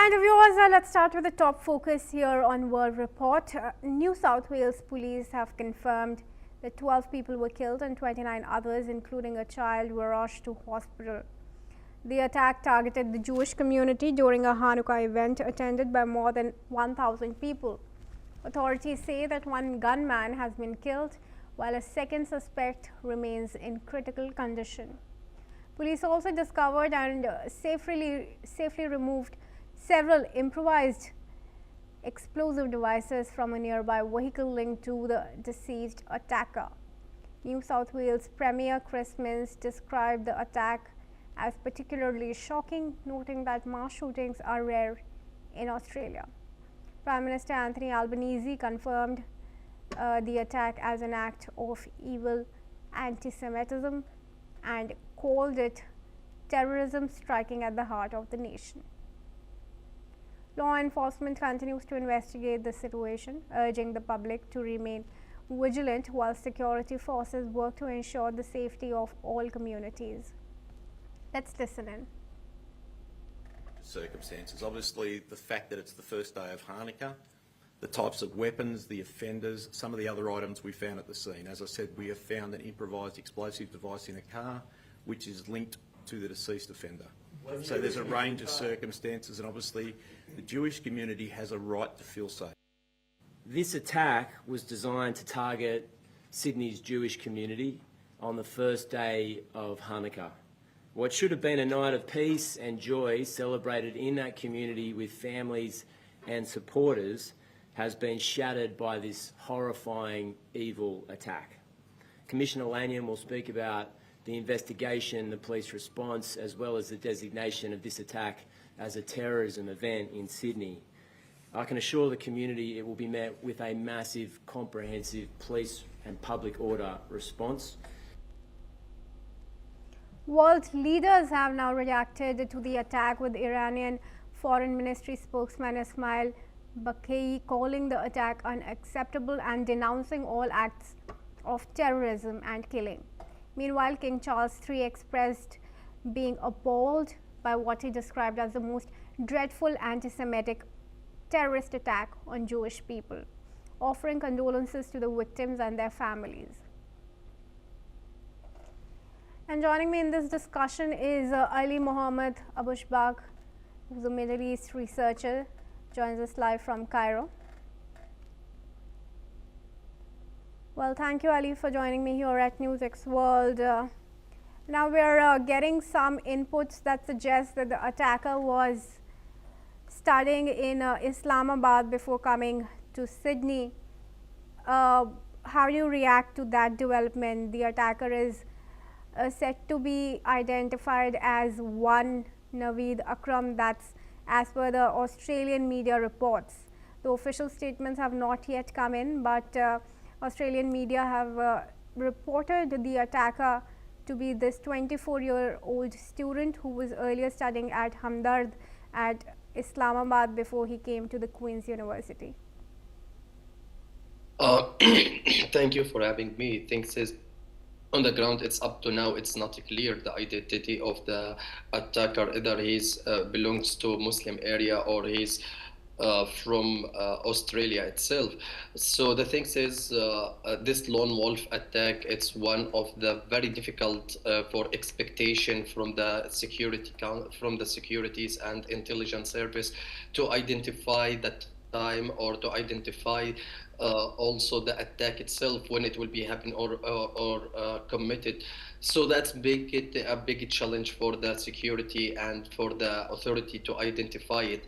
And viewers, let's start with the top focus here on World Report. New South Wales police have confirmed that 12 people were killed and 29 others, including a child, were rushed to hospital. The attack targeted the Jewish community during a Hanukkah event attended by more than 1,000 people. Authorities say that one gunman has been killed, while a second suspect remains in critical condition. Police also discovered and safely removed several improvised explosive devices from a nearby vehicle linked to the deceased attacker. New South Wales Premier Chris Minns described the attack as particularly shocking, noting that mass shootings are rare in Australia. Prime Minister Anthony Albanese confirmed the attack as an act of evil anti-Semitism and called it terrorism striking at the heart of the nation. Law enforcement continues to investigate the situation, urging the public to remain vigilant while security forces work to ensure the safety of all communities. Let's listen in. Circumstances. Obviously, the fact that it's the first day of Hanukkah, the types of weapons, the offenders, some of the other items we found at the scene. As I said, we have found an improvised explosive device in a car which is linked to the deceased offender. So there's a range of circumstances, and obviously the Jewish community has a right to feel safe. This attack was designed to target Sydney's Jewish community on the first day of Hanukkah. What should have been a night of peace and joy celebrated in that community with families and supporters has been shattered by this horrifying evil attack. Commissioner Lanyon will speak about the investigation, the police response, as well as the designation of this attack as a terrorism event in Sydney. I can assure the community it will be met with a massive, comprehensive police and public order response. World leaders have now reacted to the attack, with Iranian Foreign Ministry spokesman Ismail Baghei calling the attack unacceptable and denouncing all acts of terrorism and killing. Meanwhile, King Charles III expressed being appalled by what he described as the most dreadful anti-Semitic terrorist attack on Jewish people, offering condolences to the victims and their families. And joining me in this discussion is Ali Mohammed Abushbak, who's a Middle East researcher, joins us live from Cairo. Well, thank you, Ali, for joining me here at NewsX World. Now we're getting some inputs that suggest that the attacker was studying in Islamabad before coming to Sydney. How do you react to that development? The attacker is said to be identified as one Naveed Akram. That's as per the Australian media reports. The official statements have not yet come in, but Australian media have reported the attacker to be this 24-year-old student who was earlier studying at Hamdard at Islamabad before he came to the Queen's University. Thank you for having me. Things is on the ground, it's up to now, it's not clear the identity of the attacker, either he's belongs to a Muslim area or he's from Australia itself. So the thing is, this lone wolf attack, it's one of the very difficult for expectation from the securities and intelligence service to identify that time or to identify also the attack itself when it will be happening or committed. So that's a big challenge for the security and for the authority to identify it.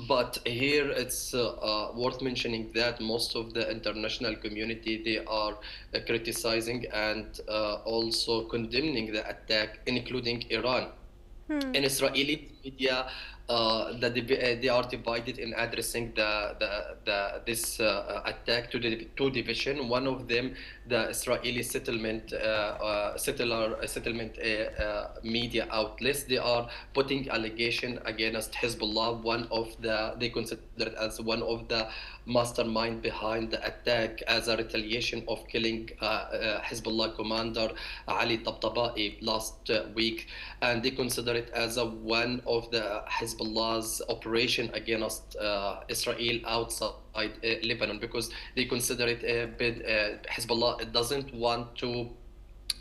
But here it's worth mentioning that most of the international community, they are criticizing and also condemning the attack, including Iran. In Israeli media, they are divided in addressing this attack to the two divisions. One of them, the Israeli settlement media outlets, they are putting allegation against Hezbollah. They consider it as one of the mastermind behind the attack as a retaliation of killing Hezbollah commander Ali Tabtabai last week, and they consider it as one of the Hezbollah's operation against Israel outside Lebanon, because they consider it a bit, Hezbollah doesn't want to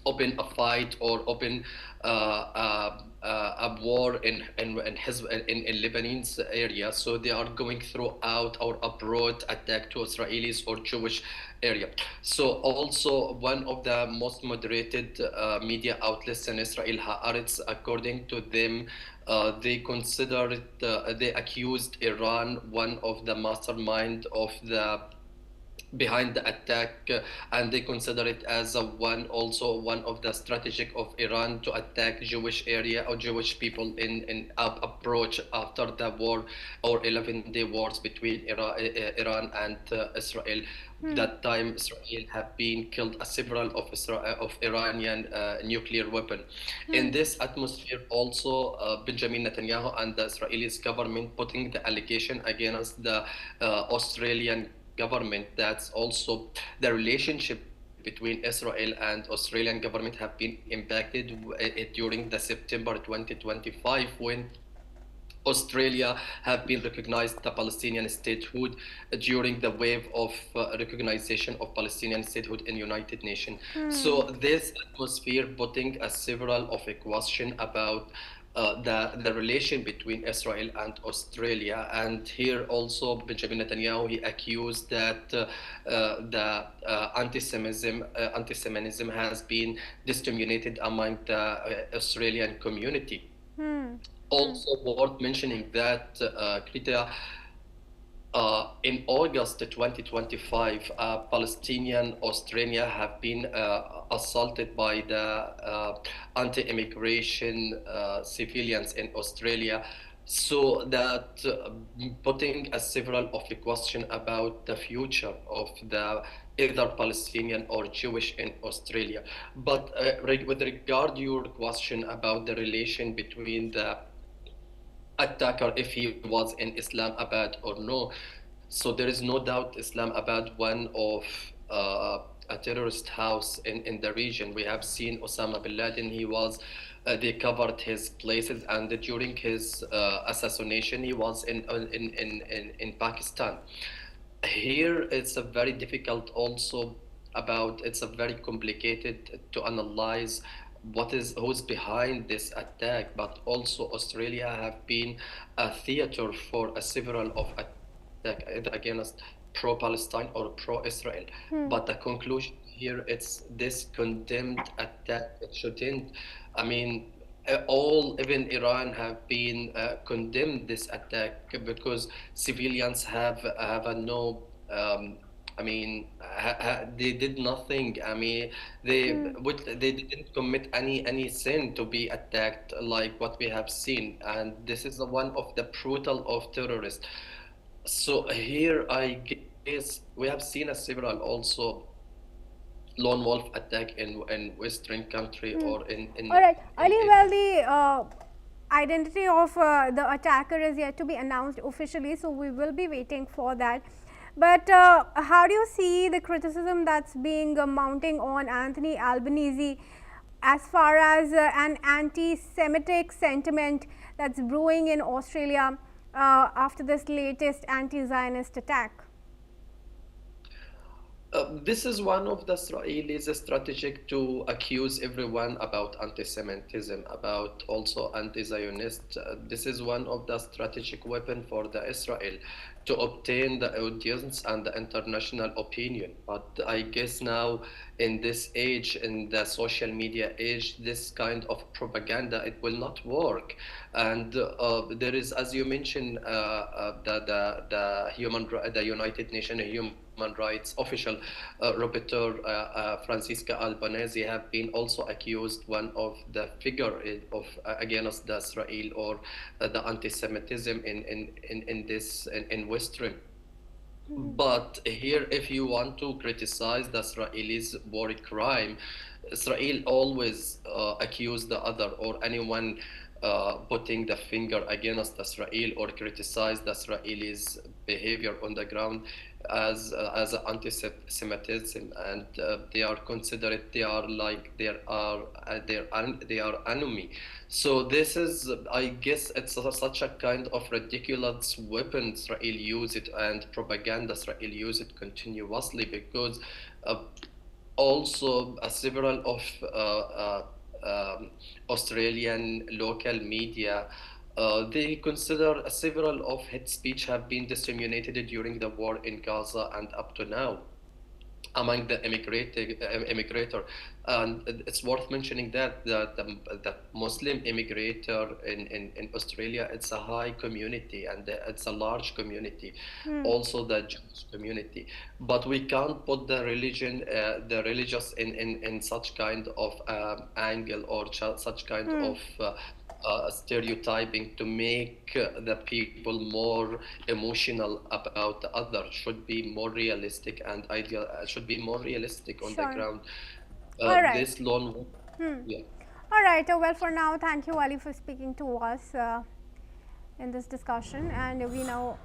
open a fight or open a war in Lebanese area, so they are going throughout or abroad attack to Israelis or Jewish area. So also one of the most moderated media outlets in Israel, Haaretz, according to them, they accused Iran, one of the mastermind of the behind the attack, and they consider it as one of the strategic of Iran to attack Jewish area or Jewish people in approach after the war or 11-day wars between Iran and Israel. That time Israel have been killed several of Iranian nuclear weapon. In this atmosphere also, Benjamin Netanyahu and the Israeli government putting the allegation against the Australian government. That's also the relationship between Israel and Australian government have been impacted during the September 2025, when Australia have been recognized the Palestinian statehood during the wave of recognition of Palestinian statehood in United Nations. So this atmosphere putting a several of a question about the relation between Israel and Australia. And here also Benjamin Netanyahu, he accused that the anti-Semitism has been disseminated among the Australian community. Also worth mentioning that, Krita, in August 2025, Palestinian Australia have been assaulted by the anti-immigration civilians in Australia. So that putting a several of the question about the future of the either Palestinian or Jewish in Australia. But with regard to your question about the relation between the attacker, if he was in Islamabad or no. So there is no doubt Islamabad, one of a terrorist house in the region. We have seen Osama bin Laden, they covered his places, and during his assassination, he was in Pakistan. Here it's a very difficult also it's a very complicated to analyze who's behind this attack, but also Australia have been a theater for a several of attack either against pro-Palestine or pro-Israel. But the conclusion here, it's this condemned attack. It shouldn't, I mean, even Iran have been condemned this attack, because civilians have a no I mean, they did nothing. I mean, they didn't commit any sin to be attacked like what we have seen, and this is the one of the brutal of terrorists. So here, I guess we have seen a several also lone wolf attack in Western country or in. All right, Ali, well, the identity of the attacker is yet to be announced officially, so we will be waiting for that. But how do you see the criticism that's being mounting on Anthony Albanese as far as an anti-Semitic sentiment that's brewing in Australia after this latest anti-Zionist attack? This is one of the Israelis' strategic to accuse everyone about anti-Semitism, about also anti-Zionist. This is one of the strategic weapon for the Israel to obtain the audience and the international opinion. But I guess now in this age, in the social media age, this kind of propaganda, it will not work. And there is, as you mentioned, the United Nations Human Rights official rapporteur Francisca Albanese have been also accused one of the figure of against the Israel or the anti-Semitism in Western. But here, if you want to criticize the Israelis' war crime, Israel always accuse the other or anyone putting the finger against Israel or criticize the Israelis' behavior on the ground as anti-Semitism, and they are considered they are like they are enemy. So this is, I guess, it's such a kind of ridiculous weapon Israel use it and propaganda Israel use it continuously, because also several of Australian local media, they consider several of hate speech have been disseminated during the war in Gaza and up to now among the immigrator. And it's worth mentioning that the Muslim immigrator in Australia, it's a high community and it's a large community, also the Jewish community. But we can't put the religion, the religious in such kind of angle or such kind of stereotyping to make the people more emotional about the other. Should be more realistic and ideal. Should be more realistic on the Sure. ground. All right. This lone, yeah. All right. Well, for now, thank you, Ali, for speaking to us in this discussion. And we now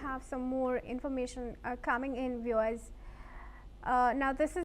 have some more information coming in, viewers. Now, this is